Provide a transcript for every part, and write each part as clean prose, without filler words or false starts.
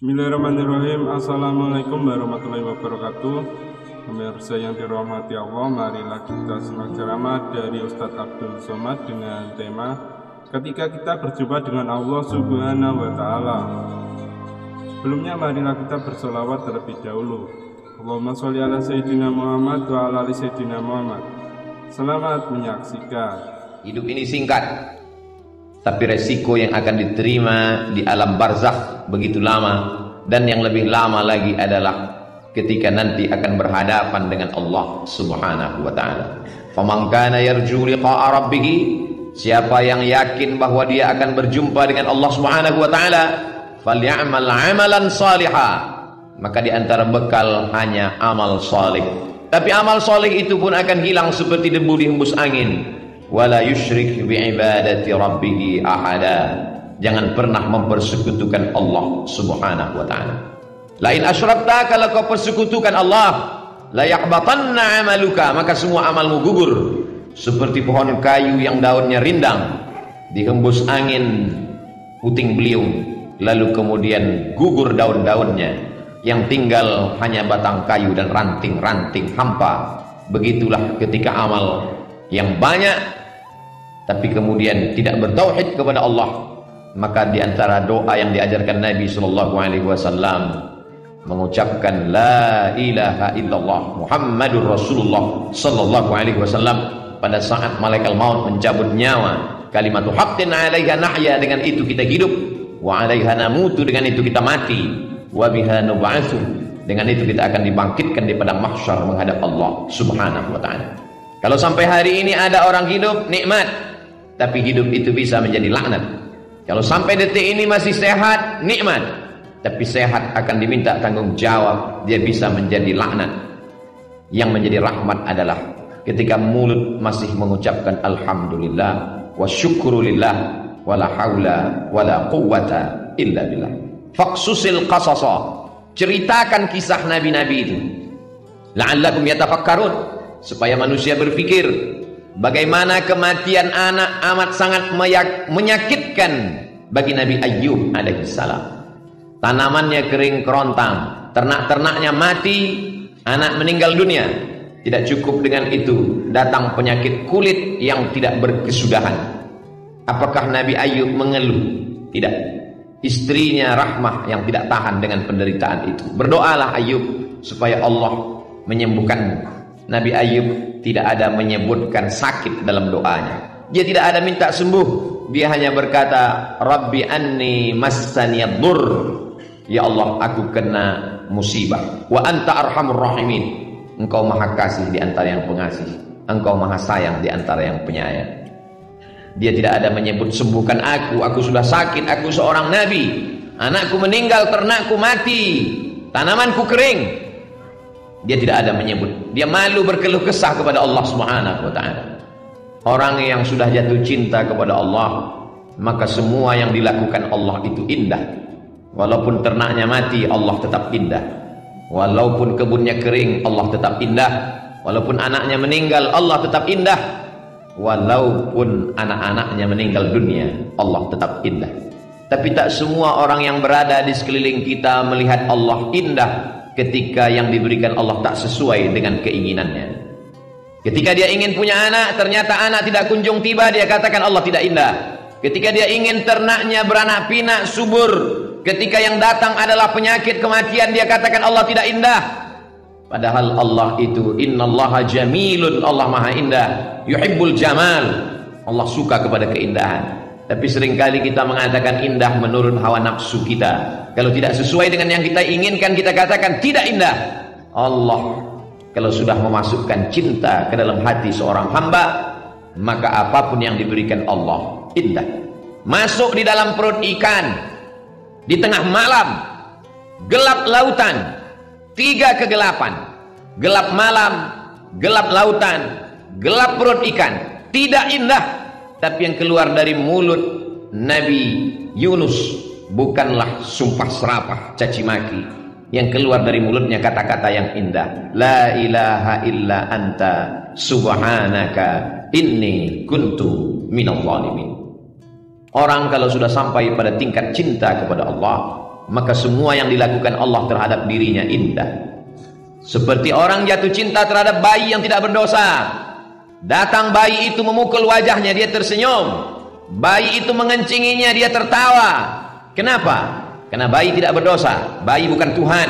Bismillahirrahmanirrahim. Assalamualaikum warahmatullahi wabarakatuh. Pemirsa yang dirahmati Allah, marilah kita simak ceramah dari Ustadz Abdul Somad dengan tema Ketika Kita Berjumpa dengan Allah Subhanahu wa Ta'ala. Sebelumnya marilah kita bersolawat terlebih dahulu. Allahumma sholli ala Sayyidina Muhammad wa ala ali Sayyidina Muhammad. Selamat menyaksikan. Hidup ini singkat, tapi resiko yang akan diterima di alam barzakh begitu lama, dan yang lebih lama lagi adalah ketika nanti akan berhadapan dengan Allah Subhanahu wa Ta'ala. Faman kana yarju liqa'a rabbih, siapa yang yakin bahwa dia akan berjumpa dengan Allah Subhanahu wa Ta'ala, falyamal 'amalan salihah, maka di antara bekal hanya amal saleh. Tapi amal saleh itu pun akan hilang seperti debu dihembus angin. Wala yusyrik bi'ibadati rabbih ahada, jangan pernah mempersekutukan Allah Subhanahu wa Ta'ala. Lain asyrakta, kalau kau persekutukan Allah, la yahbatanna amaluka, maka semua amalmu gugur seperti pohon kayu yang daunnya rindang, dihembus angin puting beliung, lalu kemudian gugur daun-daunnya, yang tinggal hanya batang kayu dan ranting-ranting hampa. Begitulah ketika amal yang banyak tapi kemudian tidak bertauhid kepada Allah, maka di antara doa yang diajarkan Nabi sallallahu alaihi wasallam mengucapkan la ilaha illallah Muhammadur Rasulullah sallallahu alaihi wasallam pada saat malaikat maut mencabut nyawa. Kalimatu haqqin 'alaiha nahya, dengan itu kita hidup, wa 'alaiha namutu, dengan itu kita mati, wa biha nub'atsu, dengan itu kita akan dibangkitkan di padang mahsyar menghadap Allah Subhanahu wa Ta'ala. Kalau sampai hari ini ada orang hidup, nikmat, tapi hidup itu bisa menjadi laknat. Kalau sampai detik ini masih sehat, nikmat, tapi sehat akan diminta tanggung jawab, dia bisa menjadi laknat. Yang menjadi rahmat adalah ketika mulut masih mengucapkan alhamdulillah wa syukrulillah wala haula wala quwwata illa billah. Faqsusil qasasa, ceritakan kisah nabi-nabi itu, la'allakum yatafakkarun, supaya manusia berpikir. Bagaimana kematian anak amat sangat menyakitkan bagi Nabi Ayyub alaihissalam. Tanamannya kering kerontang, ternak-ternaknya mati, anak meninggal dunia. Tidak cukup dengan itu, datang penyakit kulit yang tidak berkesudahan. Apakah Nabi Ayyub mengeluh? Tidak. Istrinya Rahmah yang tidak tahan dengan penderitaan itu. Berdoalah Ayyub supaya Allah menyembuhkan. Nabi Ayyub tidak ada menyebutkan sakit dalam doanya. Dia tidak ada minta sembuh. Dia hanya berkata, Rabbi anni massaniyad-dur, ya Allah, aku kena musibah. Wa anta arhamur rahimin, engkau maha kasih di antara yang pengasih, engkau maha sayang di antara yang penyayang. Dia tidak ada menyebut sembuhkan aku sudah sakit, aku seorang nabi, anakku meninggal, ternakku mati, tanamanku kering. Dia tidak ada menyebut. Dia malu berkeluh kesah kepada Allah Subhanahu wa Ta'ala. Orang yang sudah jatuh cinta kepada Allah, maka semua yang dilakukan Allah itu indah. Walaupun ternaknya mati, Allah tetap indah. Walaupun kebunnya kering, Allah tetap indah. Walaupun anaknya meninggal, Allah tetap indah. Walaupun anak-anaknya meninggal dunia, Allah tetap indah. Tapi tak semua orang yang berada di sekeliling kita melihat Allah indah ketika yang diberikan Allah tak sesuai dengan keinginannya. Ketika dia ingin punya anak, ternyata anak tidak kunjung tiba, dia katakan Allah tidak indah. Ketika dia ingin ternaknya beranak pinak subur, ketika yang datang adalah penyakit kematian, dia katakan Allah tidak indah. Padahal Allah itu innallaha jamilun, Allah maha indah, yuhibbul jamal, Allah suka kepada keindahan. Tapi seringkali kita mengatakan indah menurut hawa nafsu kita. Kalau tidak sesuai dengan yang kita inginkan, kita katakan tidak indah. Allah kalau sudah memasukkan cinta ke dalam hati seorang hamba, maka apapun yang diberikan Allah indah. Masuk di dalam perut ikan di tengah malam, gelap lautan, 3 kegelapan, gelap malam, gelap lautan, gelap perut ikan, tidak indah. Tapi yang keluar dari mulut Nabi Yunus bukanlah sumpah serapah caci maki. Yang keluar dari mulutnya kata-kata yang indah. La ilaha illa anta subhanaka inni kuntu minadh dhalimin. Orang kalau sudah sampai pada tingkat cinta kepada Allah, maka semua yang dilakukan Allah terhadap dirinya indah. Seperti orang jatuh cinta terhadap bayi yang tidak berdosa. Datang bayi itu memukul wajahnya, dia tersenyum. Bayi itu mengencinginya, dia tertawa. Kenapa? Karena bayi tidak berdosa. Bayi bukan Tuhan.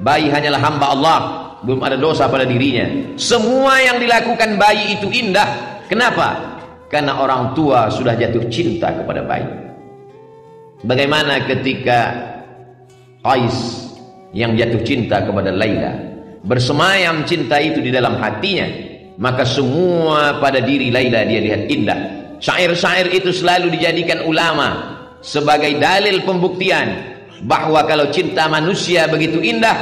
Bayi hanyalah hamba Allah, belum ada dosa pada dirinya. Semua yang dilakukan bayi itu indah. Kenapa? Karena orang tua sudah jatuh cinta kepada bayi. Bagaimana ketika Qais yang jatuh cinta kepada Laila, bersemayam cinta itu di dalam hatinya, maka semua pada diri Laila dia lihat indah. Syair-syair itu selalu dijadikan ulama sebagai dalil pembuktian bahwa kalau cinta manusia begitu indah,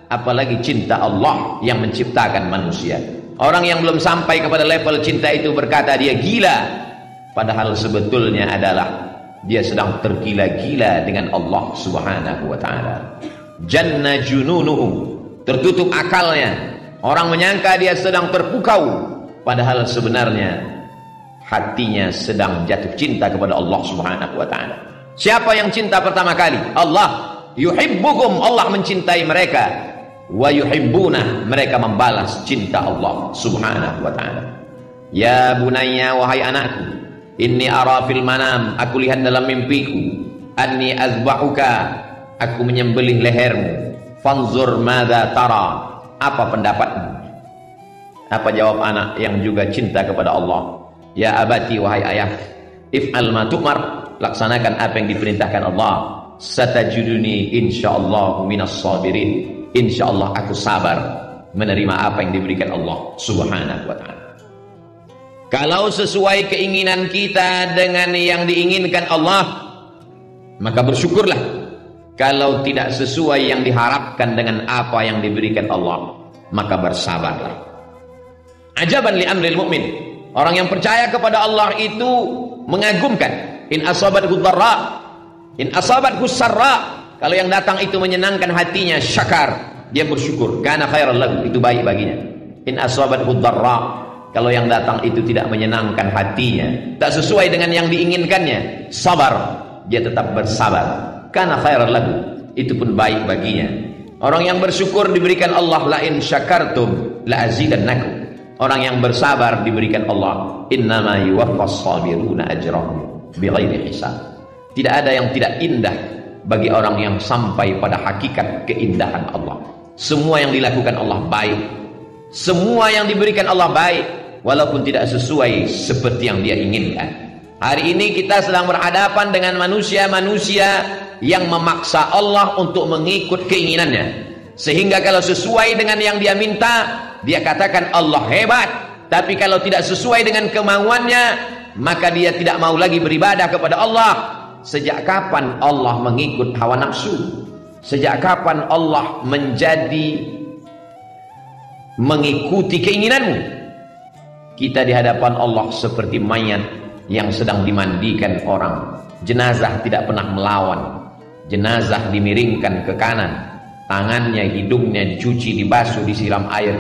apalagi cinta Allah yang menciptakan manusia. Orang yang belum sampai kepada level cinta itu berkata dia gila, padahal sebetulnya adalah dia sedang tergila-gila dengan Allah Subhanahu wa taala. Janna jununuhu, tertutup akalnya. Orang menyangka dia sedang terpukau, padahal sebenarnya hatinya sedang jatuh cinta kepada Allah Subhanahu wa taala. Siapa yang cinta pertama kali? Allah. Yuhibbukum, Allah mencintai mereka. Wa yuhibbuna, mereka membalas cinta Allah Subhanahu wa taala. Ya bunayya, wahai anakku, inni ara fil manam, aku lihat dalam mimpiku, anni azbahuka, aku menyembelih lehermu. Fanzur madza tara, apa pendapatmu? Apa jawab anak yang juga cinta kepada Allah? Ya abati, wahai ayah, if'al ma tu'mar, laksanakan apa yang diperintahkan Allah. Satajuduni insyaallah minas sabirin, insyaallah aku sabar menerima apa yang diberikan Allah Subhanahu wa taala. Kalau sesuai keinginan kita dengan yang diinginkan Allah, maka bersyukurlah. Kalau tidak sesuai yang diharapkan dengan apa yang diberikan Allah, maka bersabarlah. Ajaban li amril mu'min, orang yang percaya kepada Allah itu mengagumkan. In asabathu dharra, in asabathu sarra, kalau yang datang itu menyenangkan hatinya, syakar, dia bersyukur, kana khairan lahu, itu baik baginya. In asabathu dharra, kalau yang datang itu tidak menyenangkan hatinya, tak sesuai dengan yang diinginkannya, sabar, dia tetap bersabar, kana khairan lahu, itu pun baik baginya. Orang yang bersyukur diberikan Allah, la in syakartum la azidannakum. Orang yang bersabar diberikan Allah, innama yuwaffas sabiruna ajrahum bighairi hisab. Tidak ada yang tidak indah bagi orang yang sampai pada hakikat keindahan Allah. Semua yang dilakukan Allah baik, semua yang diberikan Allah baik, walaupun tidak sesuai seperti yang dia inginkan. Hari ini kita sedang berhadapan dengan manusia-manusia yang memaksa Allah untuk mengikut keinginannya, sehingga kalau sesuai dengan yang dia minta, dia katakan Allah hebat. Tapi kalau tidak sesuai dengan kemauannya, maka dia tidak mau lagi beribadah kepada Allah. Sejak kapan Allah mengikut hawa nafsu? Sejak kapan Allah menjadi mengikuti keinginanmu? Kita di hadapan Allah seperti mayat yang sedang dimandikan orang. Jenazah tidak pernah melawan. Jenazah dimiringkan ke kanan, tangannya, hidungnya dicuci, dibasuh, disiram air.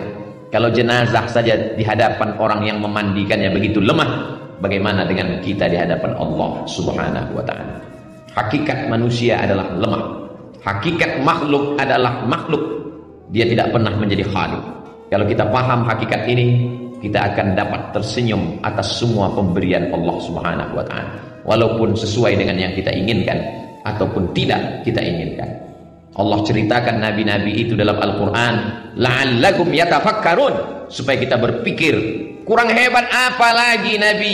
Kalau jenazah saja di hadapan orang yang memandikannya begitu lemah, bagaimana dengan kita di hadapan Allah Subhanahu wa taala? Hakikat manusia adalah lemah. Hakikat makhluk adalah makhluk. Dia tidak pernah menjadi khaliq. Kalau kita paham hakikat ini, kita akan dapat tersenyum atas semua pemberian Allah Subhanahu wa taala, walaupun sesuai dengan yang kita inginkan ataupun tidak kita inginkan. Allah ceritakan nabi-nabi itu dalam Al-Quran, la'allakum yatafakkarun, supaya kita berpikir. Kurang hebat apa lagi Nabi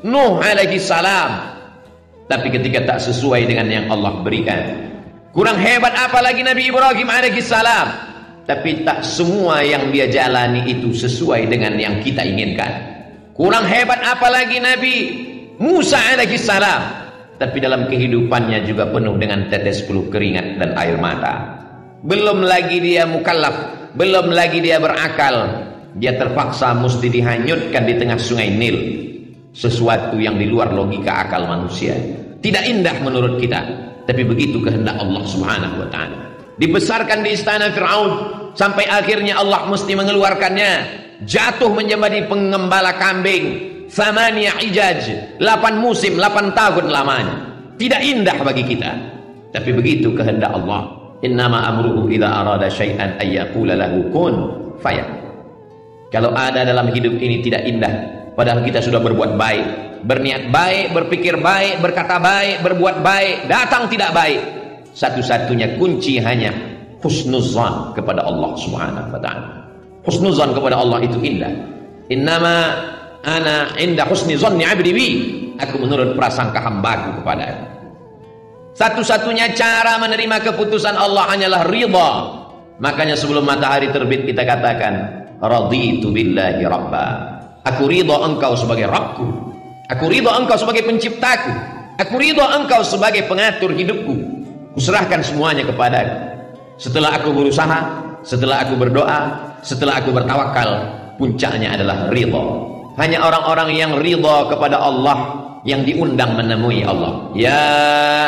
Nuh alaihi salam, tapi ketika tak sesuai dengan yang Allah berikan. Kurang hebat apa lagi Nabi Ibrahim alaihi salam, tapi tak semua yang dia jalani itu sesuai dengan yang kita inginkan. Kurang hebat apa lagi Nabi Musa alaihi salam, tapi dalam kehidupannya juga penuh dengan tetes peluh keringat dan air mata. Belum lagi dia mukallaf, belum lagi dia berakal, dia terpaksa mesti dihanyutkan di tengah sungai Nil. Sesuatu yang di luar logika akal manusia. Tidak indah menurut kita, tapi begitu kehendak Allah Subhanahu wa taala. Dibesarkan di istana Fir'aun sampai akhirnya Allah mesti mengeluarkannya, jatuh menjadi pengembala kambing. 8 hijaj, 8 musim, 8 tahun lamanya. Tidak indah bagi kita. Tapi begitu kehendak Allah. Innama amruhu idza arada syai'an ay yaqula lahu kun fayakun. Kalau ada dalam hidup ini tidak indah, padahal kita sudah berbuat baik, berniat baik, berpikir baik, berkata baik, berbuat baik, datang tidak baik. Satu-satunya kunci hanya husnuzan kepada Allah Subhanahu wa taala. Husnuzan kepada Allah itu indah. Innama ana inda husni zanni 'abdi bi. Aku menurut prasangka hambaku kepada-Ku. Satu-satunya cara menerima keputusan Allah hanyalah ridha. Makanya sebelum matahari terbit kita katakan, raditu billahi rabba. Aku ridha engkau sebagai Rabbku. Aku ridha engkau sebagai penciptaku. Aku ridha engkau sebagai pengatur hidupku. Kuserahkan semuanya kepadamu. Setelah aku berusaha, setelah aku berdoa, setelah aku bertawakal, puncaknya adalah ridha. Hanya orang-orang yang ridha kepada Allah yang diundang menemui Allah. Ya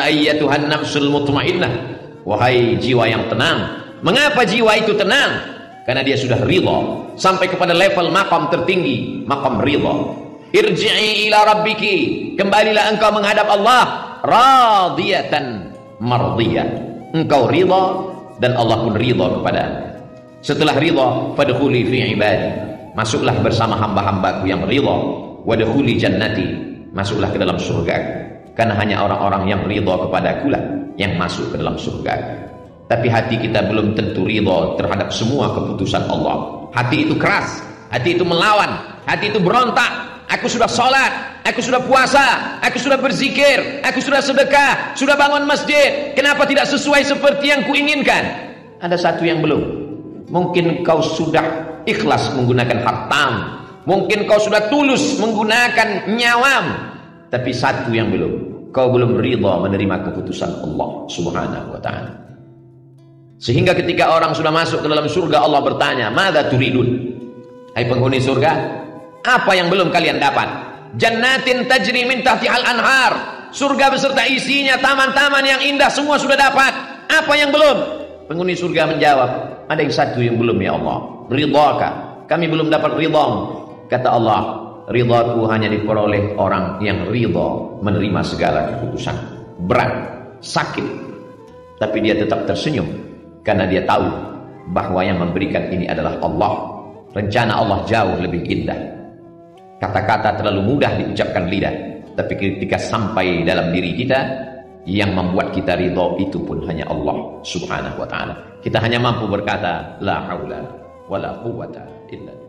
ayyatuhan nafsul mutmainnah, wahai jiwa yang tenang. Mengapa jiwa itu tenang? Karena dia sudah ridha sampai kepada level maqam tertinggi, maqam ridha. Irji'i ila rabbiki, kembalilah engkau menghadap Allah radiyatan mardiyah. Engkau ridha dan Allah pun ridha kepada. Setelah ridha, fadkhuli fi ibadi, masuklah bersama hamba-hambaku yang ridha. Wadkhuli jannati, masuklah ke dalam surga. Karena hanya orang-orang yang ridha kepadaku lah yang masuk ke dalam surga. Tapi hati kita belum tentu ridha terhadap semua keputusan Allah. Hati itu keras, hati itu melawan, hati itu berontak. Aku sudah sholat, aku sudah puasa, aku sudah berzikir, aku sudah sedekah, sudah bangun masjid. Kenapa tidak sesuai seperti yang kuinginkan? Ada satu yang belum. Mungkin kau sudah ikhlas menggunakan hartam, mungkin kau sudah tulus menggunakan nyawam, tapi satu yang belum. Kau belum ridha menerima keputusan Allah Subhanahu wa ta'ala. Sehingga ketika orang sudah masuk ke dalam surga, Allah bertanya, "Madza turidun?" Hai penghuni surga, apa yang belum kalian dapat? Jannatin tajri min tahtihal anhar. Surga beserta isinya, taman-taman yang indah, semua sudah dapat. Apa yang belum? Penghuni surga menjawab, ada yang satu yang belum ya Allah. Ridhaka, kami belum dapat ridhamu. Kata Allah, ridhaku hanya diperoleh orang yang ridha menerima segala keputusan. Berat, sakit, tapi dia tetap tersenyum karena dia tahu bahwa yang memberikan ini adalah Allah. Rencana Allah jauh lebih indah. Kata-kata terlalu mudah diucapkan lidah, tapi ketika sampai dalam diri kita, yang membuat kita ridha itu pun hanya Allah Subhanahu wa ta'ala. Kita hanya mampu berkata la haula wala quwwata illa billah.